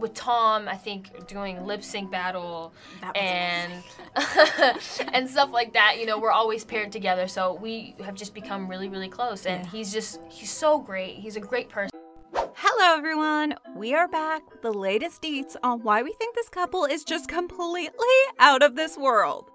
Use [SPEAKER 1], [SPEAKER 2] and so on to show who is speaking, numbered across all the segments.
[SPEAKER 1] with Tom, I think doing lip sync battle and and stuff like that, you know, we're always paired together. So we have just become really, really close. And he's so great. He's a great person.
[SPEAKER 2] Hello everyone! We are back with the latest deets on why we think this couple is just completely out of this world.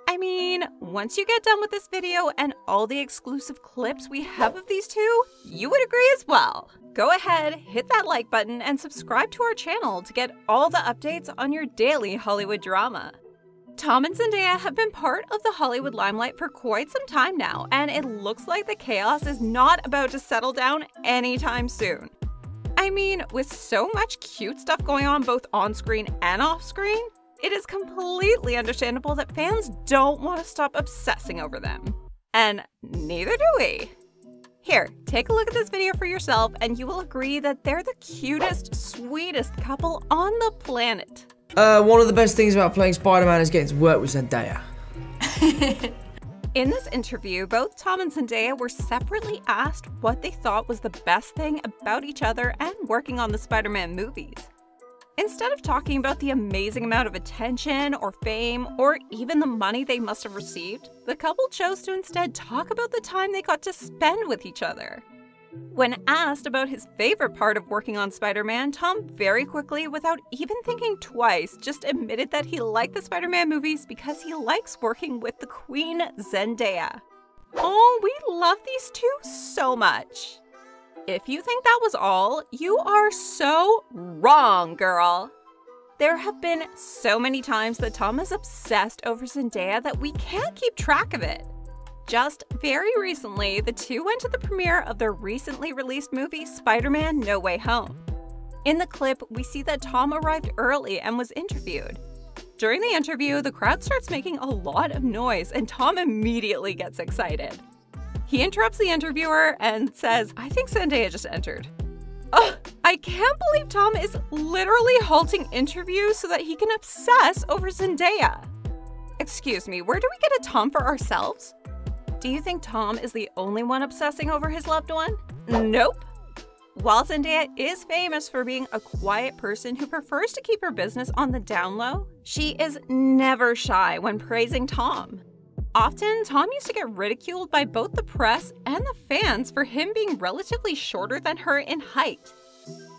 [SPEAKER 2] I mean, once you get done with this video and all the exclusive clips we have of these two, you would agree as well. Go ahead, hit that like button, and subscribe to our channel to get all the updates on your daily Hollywood drama. Tom and Zendaya have been part of the Hollywood limelight for quite some time now, and it looks like the chaos is not about to settle down anytime soon. I mean, with so much cute stuff going on both on-screen and off-screen, it is completely understandable that fans don't want to stop obsessing over them. And neither do we. Here, take a look at this video for yourself and you will agree that they're the cutest, sweetest couple on the planet.
[SPEAKER 3] One of the best things about playing Spider-Man is getting to work with Zendaya.
[SPEAKER 2] In this interview, both Tom and Zendaya were separately asked what they thought was the best thing about each other and working on the Spider-Man movies. Instead of talking about the amazing amount of attention or fame or even the money they must have received, the couple chose to instead talk about the time they got to spend with each other. When asked about his favorite part of working on Spider-Man, Tom very quickly, without even thinking twice, just admitted that he liked the Spider-Man movies because he likes working with the Queen Zendaya. Oh, we love these two so much. If you think that was all, you are so wrong, girl. There have been so many times that Tom is obsessed over Zendaya that we can't keep track of it. Just very recently, the two went to the premiere of their recently released movie, Spider-Man: No Way Home. In the clip, we see that Tom arrived early and was interviewed. During the interview, the crowd starts making a lot of noise and Tom immediately gets excited. He interrupts the interviewer and says, "I think Zendaya just entered." Oh, I can't believe Tom is literally halting interviews so that he can obsess over Zendaya. Excuse me, where do we get a Tom for ourselves? Do you think Tom is the only one obsessing over his loved one? Nope. While Zendaya is famous for being a quiet person who prefers to keep her business on the down low, she is never shy when praising Tom. Often, Tom used to get ridiculed by both the press and the fans for him being relatively shorter than her in height.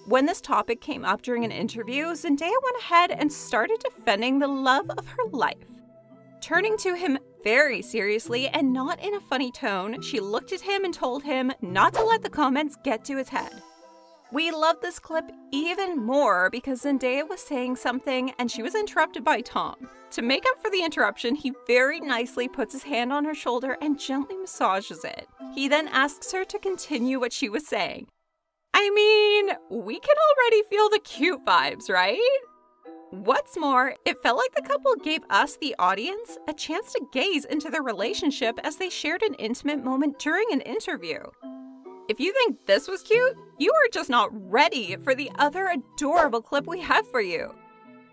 [SPEAKER 2] When this topic came up during an interview, Zendaya went ahead and started defending the love of her life. Turning to him very seriously and not in a funny tone, she looked at him and told him not to let the comments get to his head. We love this clip even more because Zendaya was saying something and she was interrupted by Tom. To make up for the interruption, he very nicely puts his hand on her shoulder and gently massages it. He then asks her to continue what she was saying. I mean, we can already feel the cute vibes, right? What's more, it felt like the couple gave us, the audience, a chance to gaze into their relationship as they shared an intimate moment during an interview. If you think this was cute, you are just not ready for the other adorable clip we have for you.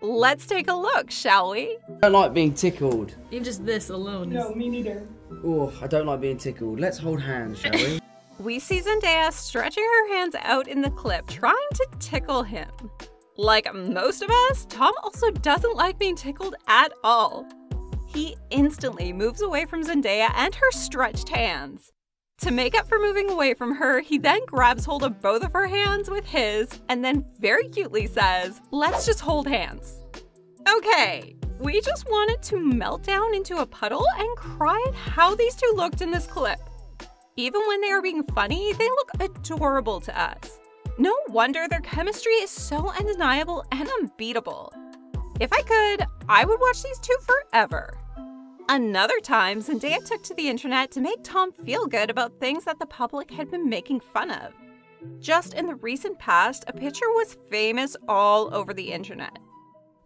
[SPEAKER 2] Let's take a look, shall we?
[SPEAKER 3] I don't like being tickled.
[SPEAKER 4] Even just this alone.
[SPEAKER 5] No, me neither.
[SPEAKER 3] Oh, I don't like being tickled. Let's hold hands, shall we?
[SPEAKER 2] We see Zendaya stretching her hands out in the clip, trying to tickle him. Like most of us, Tom also doesn't like being tickled at all. He instantly moves away from Zendaya and her stretched hands. To make up for moving away from her, he then grabs hold of both of her hands with his and then very cutely says, "Let's just hold hands." Okay, we just wanted to melt down into a puddle and cry at how these two looked in this clip. Even when they are being funny, they look adorable to us. No wonder their chemistry is so undeniable and unbeatable. If I could, I would watch these two forever. Another time, Zendaya took to the internet to make Tom feel good about things that the public had been making fun of. Just in the recent past, a picture was famous all over the internet.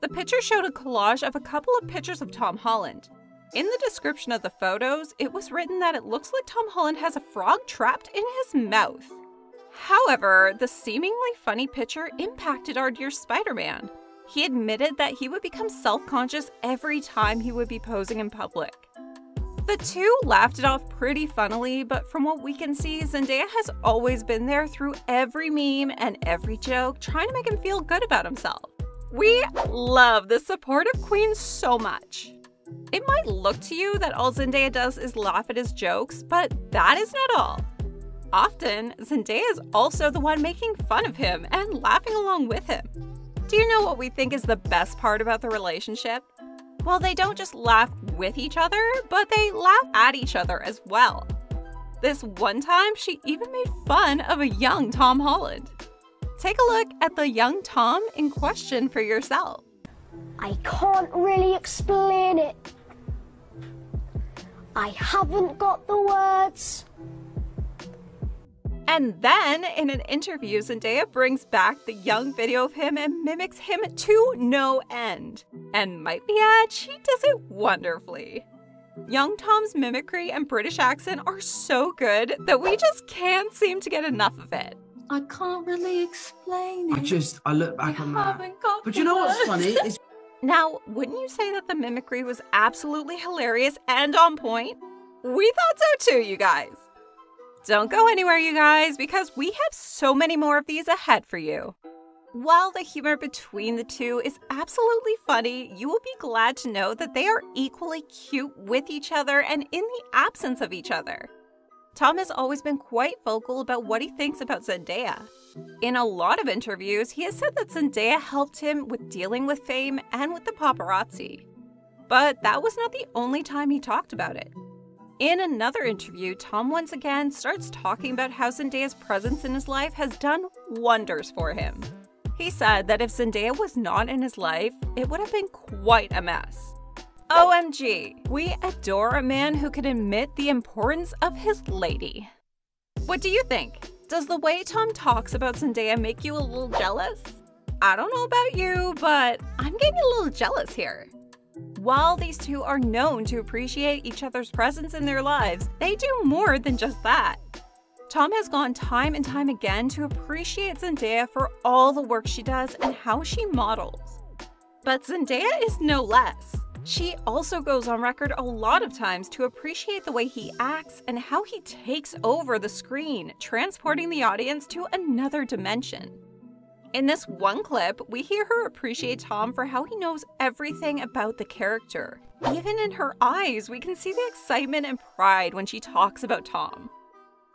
[SPEAKER 2] The picture showed a collage of a couple of pictures of Tom Holland. In the description of the photos, it was written that it looks like Tom Holland has a frog trapped in his mouth. However, the seemingly funny picture impacted our dear Spider-Man. He admitted that he would become self-conscious every time he would be posing in public. The two laughed it off pretty funnily, but from what we can see, Zendaya has always been there through every meme and every joke, trying to make him feel good about himself. We love the supportive queen so much. It might look to you that all Zendaya does is laugh at his jokes, but that is not all. Often, Zendaya is also the one making fun of him and laughing along with him. Do you know what we think is the best part about the relationship? Well, they don't just laugh with each other, but they laugh at each other as well. This one time, she even made fun of a young Tom Holland. Take a look at the young Tom in question for yourself.
[SPEAKER 4] I can't really explain it. I haven't got the words.
[SPEAKER 2] And then, in an interview, Zendaya brings back the young video of him and mimics him to no end. And might we add, she does it wonderfully. Young Tom's mimicry and British accent are so good that we just can't seem to get enough of it.
[SPEAKER 5] I can't really explain it.
[SPEAKER 3] I look back on that. But you
[SPEAKER 5] the
[SPEAKER 3] know what's
[SPEAKER 5] words.
[SPEAKER 3] funny? It's
[SPEAKER 2] Now, wouldn't you say that the mimicry was absolutely hilarious and on point? We thought so too, you guys. Don't go anywhere, you guys, because we have so many more of these ahead for you. While the humor between the two is absolutely funny, you will be glad to know that they are equally cute with each other and in the absence of each other. Tom has always been quite vocal about what he thinks about Zendaya. In a lot of interviews, he has said that Zendaya helped him with dealing with fame and with the paparazzi. But that was not the only time he talked about it. In another interview, Tom once again starts talking about how Zendaya's presence in his life has done wonders for him. He said that if Zendaya was not in his life, it would have been quite a mess. OMG, we adore a man who can admit the importance of his lady. What do you think? Does the way Tom talks about Zendaya make you a little jealous? I don't know about you, but I'm getting a little jealous here. While these two are known to appreciate each other's presence in their lives, they do more than just that. Tom has gone time and time again to appreciate Zendaya for all the work she does and how she models. But Zendaya is no less. She also goes on record a lot of times to appreciate the way he acts and how he takes over the screen, transporting the audience to another dimension. In this one clip, we hear her appreciate Tom for how he knows everything about the character. Even in her eyes, we can see the excitement and pride when she talks about Tom.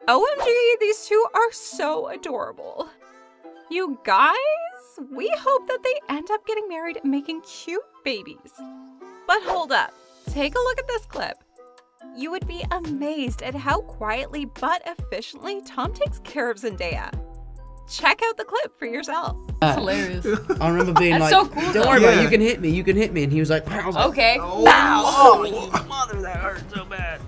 [SPEAKER 2] OMG, these two are so adorable. You guys, we hope that they end up getting married and making cute babies. But hold up, take a look at this clip. You would be amazed at how quietly but efficiently Tom takes care of Zendaya. Check out the clip for yourself.
[SPEAKER 1] That's hilarious.
[SPEAKER 3] I remember being
[SPEAKER 1] That's
[SPEAKER 3] like,
[SPEAKER 1] so cool,
[SPEAKER 3] don't
[SPEAKER 1] though.
[SPEAKER 3] worry about it,
[SPEAKER 6] Yeah.
[SPEAKER 3] you can hit me, and he was like, I was like,
[SPEAKER 1] Okay.
[SPEAKER 3] oh, mother, that hurt so bad.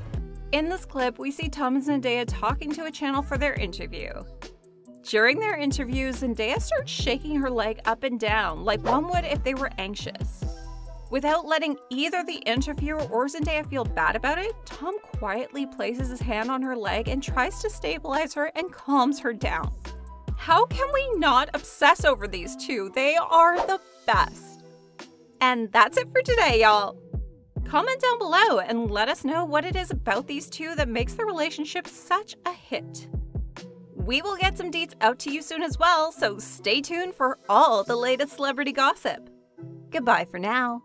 [SPEAKER 2] In this clip, we see Tom and Zendaya talking to a channel for their interview. During their interview, Zendaya starts shaking her leg up and down like one would if they were anxious. Without letting either the interviewer or Zendaya feel bad about it, Tom quietly places his hand on her leg and tries to stabilize her and calms her down. How can we not obsess over these two? They are the best. And that's it for today, y'all. Comment down below and let us know what it is about these two that makes the relationship such a hit. We will get some deets out to you soon as well, so stay tuned for all the latest celebrity gossip. Goodbye for now.